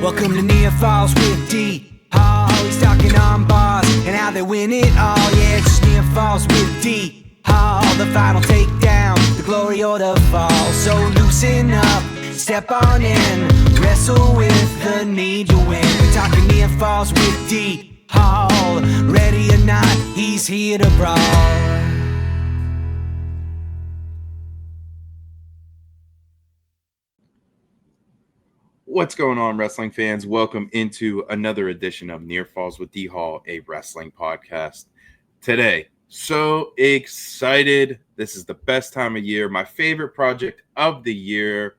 Welcome to Near Falls with D. He's talking on bars and how they win it all. Yeah, it's just Near Falls with D. The final takedown, the glory or the fall. So loosen up, step on in, wrestle with the need to win. We're talking Near Falls with D. Ready or not, he's here to brawl. What's going on, wrestling fans? Welcome into another edition of Near Falls with D Hall, a wrestling podcast. Today, so excited. This is the best time of year. My favorite project of the year,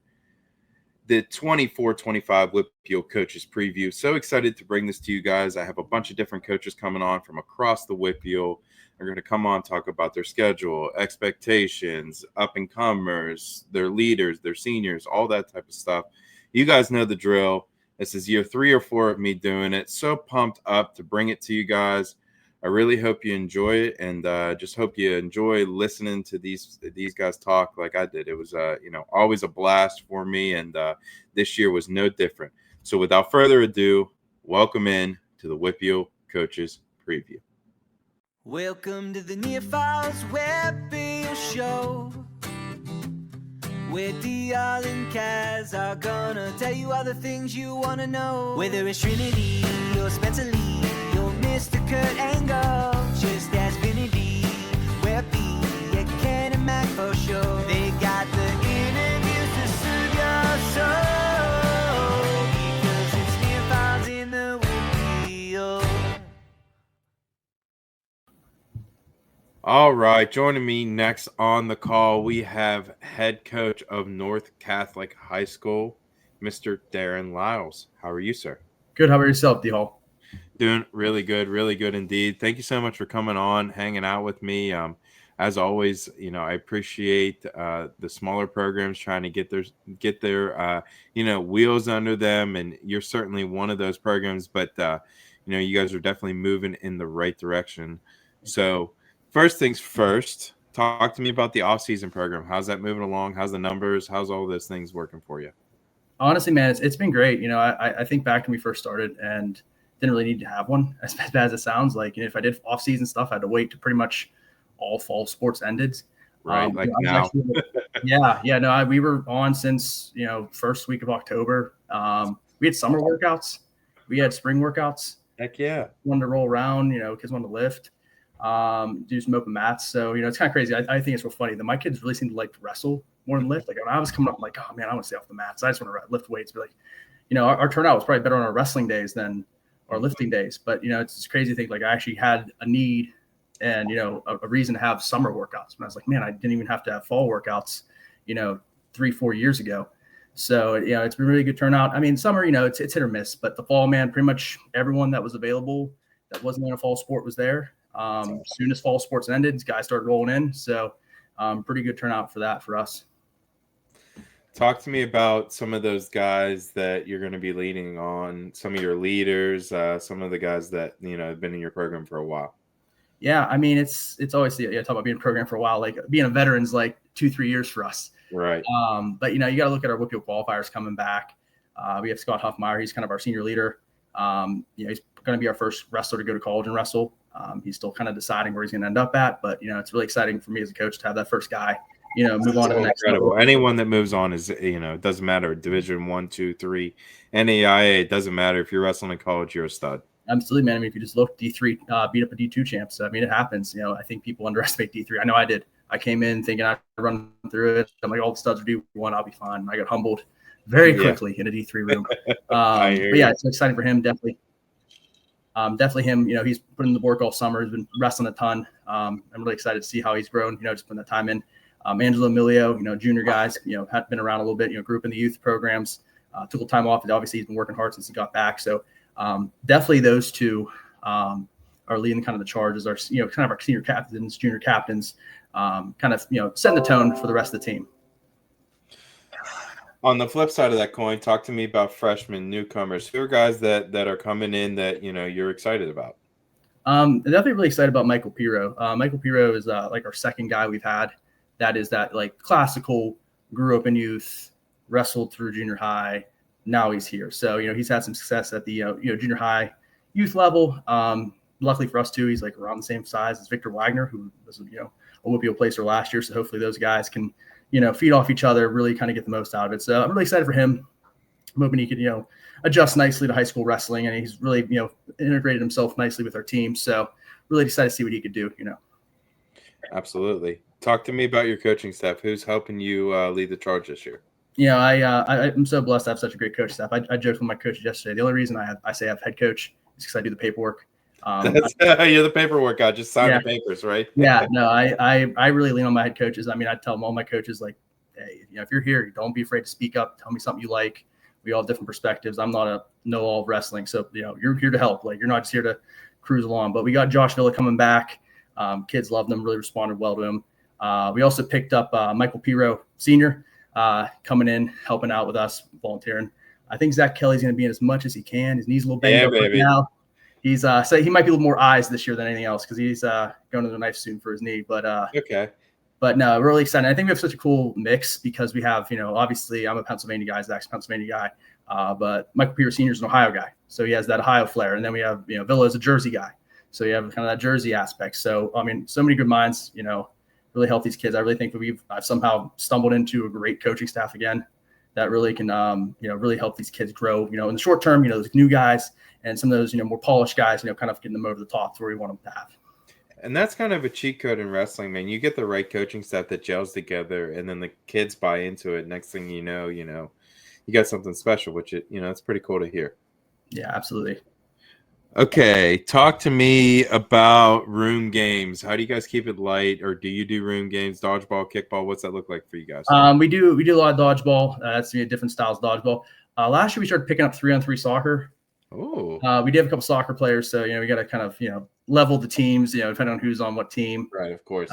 the 24-25 WPIAL Coaches Preview. So excited to bring this to you guys. I have a bunch of different coaches coming on from across the WPIAL. They're going to come on, talk about their schedule, expectations, up-and-comers, their leaders, their seniors, all that type of stuff. You guys know the drill. This is year 3 or 4 of me doing it. So pumped up to bring it to you guys. I really hope you enjoy it, and just hope you enjoy listening to these guys talk like I did. It was always a blast for me, and this year was no different. So without further ado, welcome in to the WPIAL Coaches Preview. Welcome to the Near Falls WPIAL Show, where D.R. and Kaz are gonna tell you all the things you wanna know. Whether it's Trinity or Spencer Lee or Mr. Kurt Angle, just ask Vinny, where be at Ken and Mac for sure. They got the interviews to soothe your soul, because it's Near Falls in the WPIAL. All right, joining me next on the call, we have head coach of North Catholic High School, Mr. Darren Lyles. How are you, sir? Good. How about yourself, D-Hall? Doing really good indeed. Thank you so much for coming on, hanging out with me. As always, I appreciate the smaller programs trying to get their wheels under them, and you're certainly one of those programs. But you guys are definitely moving in the right direction. So, first things first, talk to me about the off-season program. How's that moving along? How's the numbers? How's all those things working for you? Honestly, man, it's been great. I think back when we first started and didn't really need to have one, as bad as it sounds. Like, if I did off-season stuff, I had to wait to pretty much all fall sports ended. Right, now. We were on since, first week of October. We had summer workouts. We had spring workouts. Heck yeah. Wanted to roll around, kids wanted to lift. Do some open mats. So, it's kind of crazy. I think it's real funny that my kids really seem to like to wrestle more than lift. Like, when I was coming up, I'm like, oh man, I want to stay off the mats. I just want to lift weights. But our turnout was probably better on our wrestling days than our lifting days. But, it's this crazy thing. Like, I actually had a need and, a reason to have summer workouts. And I was like, man, I didn't even have to have fall workouts, 3-4 years ago. So, it's been really good turnout. I mean, summer, it's hit or miss, but the fall, man, pretty much everyone that was available that wasn't in a fall sport was there. As soon as fall sports ended, guys started rolling in. So pretty good turnout for that for us. Talk to me about some of those guys that you're going to be leaning on, some of your leaders, some of the guys that, have been in your program for a while. Yeah. I mean, it's always, talk about being in a program for a while, like being a veteran's like 2-3 years for us. Right. But, you got to look at our WPIAL qualifiers coming back. We have Scott Huffmeyer. He's kind of our senior leader. He's going to be our first wrestler to go to college and wrestle. He's still kind of deciding where he's going to end up at, but it's really exciting for me as a coach to have that first guy, move on to the next level. Anyone that moves on is, it doesn't matter. Division 1, 2, 3, NAIA, it doesn't matter. If you're wrestling in college, you're a stud. Absolutely, man. I mean, if you just look, D3 beat up a D2 champ. So, I mean, it happens. I think people underestimate D3. I know I did. I came in thinking I'd run through it. I'm like, all the studs are D1, I'll be fine. I got humbled very quickly in a D3 room. But yeah, it's exciting for him, definitely. Definitely him, he's put in the work all summer. He's been wrestling a ton. I'm really excited to see how he's grown, just putting the time in. Angelo Emilio, junior guys, had been around a little bit, grew up in the youth programs, took a little time off. And obviously he's been working hard since he got back. So definitely those two are leading kind of the charge as our, kind of our senior captains, junior captains, kind of, setting the tone for the rest of the team. On the flip side of that coin, talk to me about freshmen, newcomers. Who are guys that are coming in that, you're excited about? I'm definitely really excited about Michael Piro. Michael Piro is like our second guy we've had. That is that like classical, grew up in youth, wrestled through junior high, now he's here. So, he's had some success at the, junior high youth level. Luckily for us too, he's like around the same size as Victor Wagner, who was, a WPIAL placer last year. So hopefully those guys can, feed off each other, really kind of get the most out of it. So I'm really excited for him. I'm hoping he can, adjust nicely to high school wrestling, and he's really, integrated himself nicely with our team. So really excited to see what he could do, Absolutely. Talk to me about your coaching staff. Who's helping you lead the charge this year? I'm so blessed to have such a great coach staff. I joked with my coach yesterday. The only reason I say I have head coach is because I do the paperwork. You're the paperwork guy. Just sign the papers, right? Yeah, no, I really lean on my head coaches. I mean, I tell them all my coaches, like, hey, if you're here, don't be afraid to speak up. Tell me something you like. We all have different perspectives. I'm not a know-all of wrestling, so you're here to help. Like, you're not just here to cruise along. But we got Josh Villa coming back. Kids loved him, really responded well to him. We also picked up Michael Piro Sr. Coming in, helping out with us, volunteering. I think Zach Kelly's going to be in as much as he can. His knee's a little banged up right now. He's so he might be a little more eyes this year than anything else because he's going to the knife soon for his knee. But okay. But no, really excited. I think we have such a cool mix because we have, obviously I'm a Pennsylvania guy, Zach's a Pennsylvania guy, but Michael Peter Sr. is an Ohio guy. So he has that Ohio flair. And then we have, Villa is a Jersey guy. So you have kind of that Jersey aspect. So, I mean, so many good minds, really help these kids. I really think that I've somehow stumbled into a great coaching staff again that really can, really help these kids grow, in the short term, those new guys and some of those, more polished guys, kind of getting them over the top to where we want them to have. And that's kind of a cheat code in wrestling, man. You get the right coaching staff that gels together, and then the kids buy into it. Next thing you know, you got something special, which it's pretty cool to hear. Yeah, absolutely. Okay, talk to me about room games. How do you guys keep it light, or do you do room games, dodgeball, kickball? What's that look like for you guys? We do a lot of dodgeball. That's different styles of dodgeball. Last year we started picking up 3-on-3 soccer. Oh, we did have a couple soccer players, so we got to kind of level the teams, depending on who's on what team. Right, of course.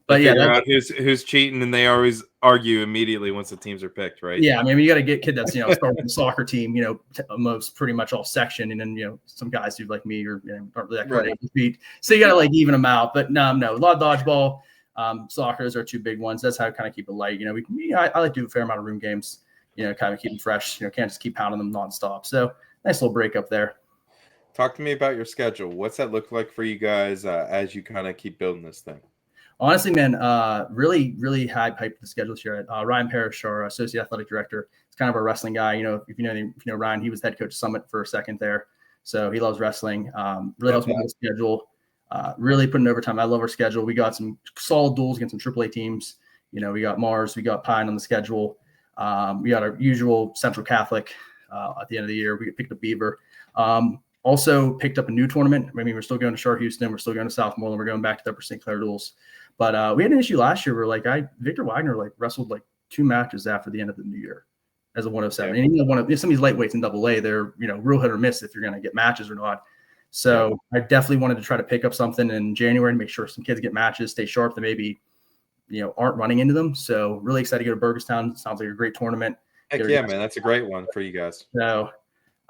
But figure out who's cheating, and they always argue immediately once the teams are picked, right? Yeah, I mean, you got to get a kid that's starting the soccer team, most pretty much all section, and then some guys who like me or aren't really that kind of feet. So you got to like even them out. But no, a lot of dodgeball, soccer are two big ones. That's how I kind of keep it light. I like to do a fair amount of room games. Kind of keep them fresh. Can't just keep pounding them nonstop. So nice little break up there. Talk to me about your schedule. What's that look like for you guys as you kind of keep building this thing? Honestly, man, really, really high hype the schedule this year. Ryan Parrish, our associate athletic director, is kind of our wrestling guy. If you know Ryan, he was head coach Summit for a second there, so he loves wrestling. Really helps me with the schedule. Really putting overtime. I love our schedule. We got some solid duels against some AAA teams. We got Mars, we got Pine on the schedule. We got our usual Central Catholic at the end of the year. We picked up Beaver. Also picked up a new tournament. I mean, we're still going to Shore Houston. We're still going to Southmoreland. We're going back to the Upper St. Clair duels. But we had an issue last year where Victor Wagner wrestled 2 matches after the end of the new year as a 107. And some of these lightweights in AA, they're real hit or miss if you're going to get matches or not. So I definitely wanted to try to pick up something in January and make sure some kids get matches, stay sharp, that maybe aren't running into them. So really excited to go to Burgestown. Sounds like a great tournament. Heck yeah, man, that's a great one for you guys. So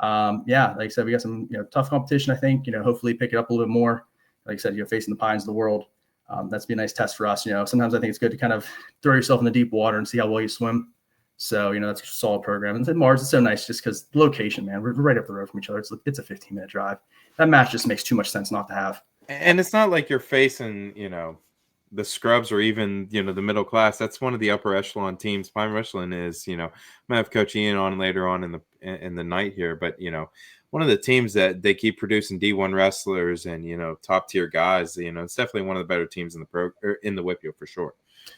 like I said, we got some tough competition. I think hopefully pick it up a little bit more. Like I said, facing the Pines of the world. That's be a nice test for us. Sometimes I think it's good to kind of throw yourself in the deep water and see how well you swim. So that's a solid program. And then Mars is so nice just because the location, man, we're right up the road from each other. It's a 15-minute drive. That match just makes too much sense not to have. And it's not like you're facing the scrubs or even the middle class. That's one of the upper echelon teams. Pine Wrestling is I'm gonna have Coach Ian on later on in the night here, but one of the teams that they keep producing D1 wrestlers and top tier guys. It's definitely one of the better teams in the WPIAL for sure.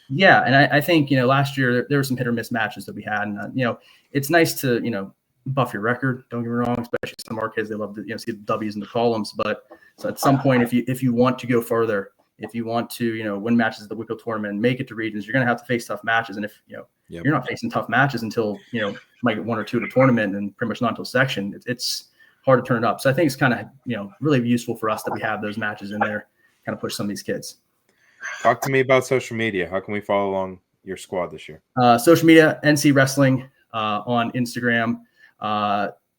Yeah, and I think last year there were some hit or miss matches that we had, and it's nice to buff your record. Don't get me wrong, especially some of our kids, they love to see the W's in the columns. But so at some point, if you want to go further, if you want to win matches at the WPIAL tournament and make it to regions, you're going to have to face tough matches. And if you're not facing tough matches until might get 1 or 2 at a tournament and pretty much not until section, it's hard to turn it up. So I think it's kind of really useful for us that we have those matches in there, kind of push some of these kids. Talk to me about social media. How can we follow along your squad this year? Social media, NC Wrestling on Instagram,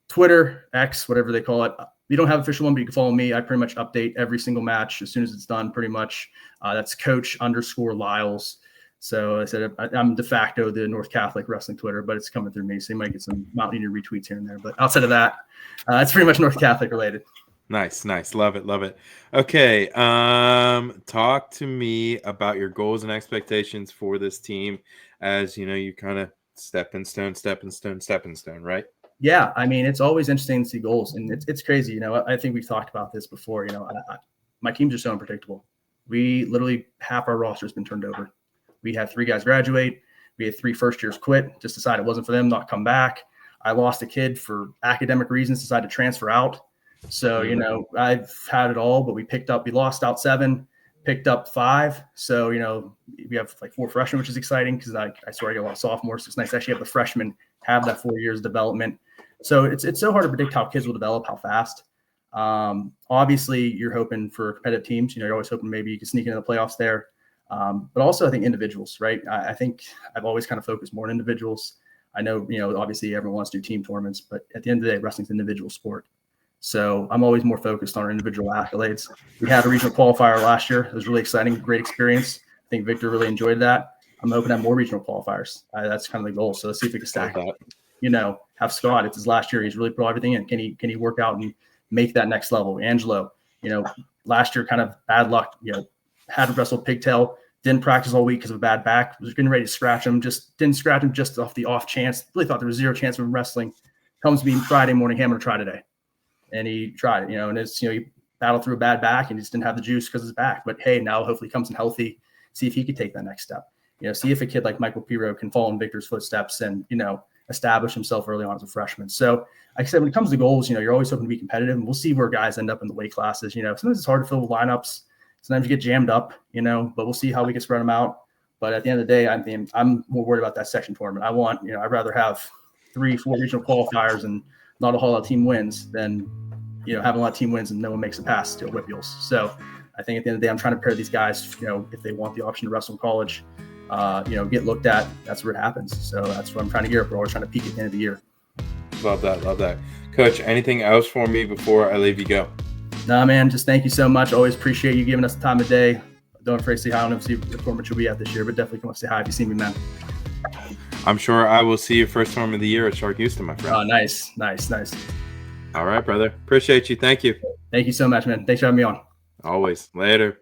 Twitter, X, whatever they call it. We don't have an official one, but you can follow me. I pretty much update every single match as soon as it's done, pretty much. That's Coach_Lyles. So I said I'm de facto the North Catholic wrestling Twitter, but it's coming through me. So you might get some Mount Union retweets here and there. But outside of that, it's pretty much North Catholic related. Nice. Love it. Okay. Talk to me about your goals and expectations for this team as, you kind of stepping stone, right? Yeah. I mean, it's always interesting to see goals, and it's crazy. I think we've talked about this before. My teams are so unpredictable. We literally half our roster has been turned over. We had 3 guys graduate. We had 3 first years quit, just decide it wasn't for them, not come back. I lost a kid for academic reasons, decided to transfer out. So, I've had it all, but we lost out 7, picked up 5. So, we have like 4 freshmen, which is exciting because I swear I get a lot of sophomores. So it's nice to actually have the freshmen have that 4 years of development. So it's so hard to predict how kids will develop, how fast. Obviously, you're hoping for competitive teams. You're always hoping maybe you can sneak into the playoffs there. But also, I think individuals, right? I think I've always kind of focused more on individuals. I know, obviously everyone wants to do team tournaments, but at the end of the day, wrestling's an individual sport. So I'm always more focused on our individual accolades. We had a regional qualifier last year. It was really exciting, great experience. I think Victor really enjoyed that. I'm hoping to have more regional qualifiers. That's kind of the goal. So let's see if we can stack that. Have Scott. It's his last year. He's really put everything in. Can he work out and make that next level? Angelo, last year kind of bad luck. Had to wrestle pigtail. Didn't practice all week because of a bad back. Was getting ready to scratch him. Just didn't scratch him just off the off chance. Really thought there was 0 chance of him wrestling. Comes to me Friday morning. Hey, I'm going to try today. And he tried it, and it's, he battled through a bad back and he just didn't have the juice because of his back. But hey, now hopefully he comes in healthy, see if he could take that next step. See if a kid like Michael Piro can follow in Victor's footsteps and, establish himself early on as a freshman. So like I said, when it comes to goals, you're always hoping to be competitive, and we'll see where guys end up in the weight classes. Sometimes it's hard to fill the lineups. Sometimes you get jammed up, but we'll see how we can spread them out. But at the end of the day, I'm more worried about that section tournament. I'd rather have 3-4 regional qualifiers and not a whole lot of team wins than, having a lot of team wins and no one makes it past to WPIALs. So I think at the end of the day, I'm trying to pair these guys, if they want the option to wrestle in college, get looked at. That's where it happens. So that's what I'm trying to gear up. We're always trying to peak at the end of the year. Love that. Coach, anything else for me before I leave you go? No, man, just thank you so much. Always appreciate you giving us the time of day. Don't afraid to say hi. I don't know if the tournament you'll be at this year, but definitely come up and say hi if you see me, man. I'm sure I will see you first tournament of the year at Shark Houston, my friend. Oh, nice. All right, brother. Appreciate you. Thank you. Thank you so much, man. Thanks for having me on. Always. Later.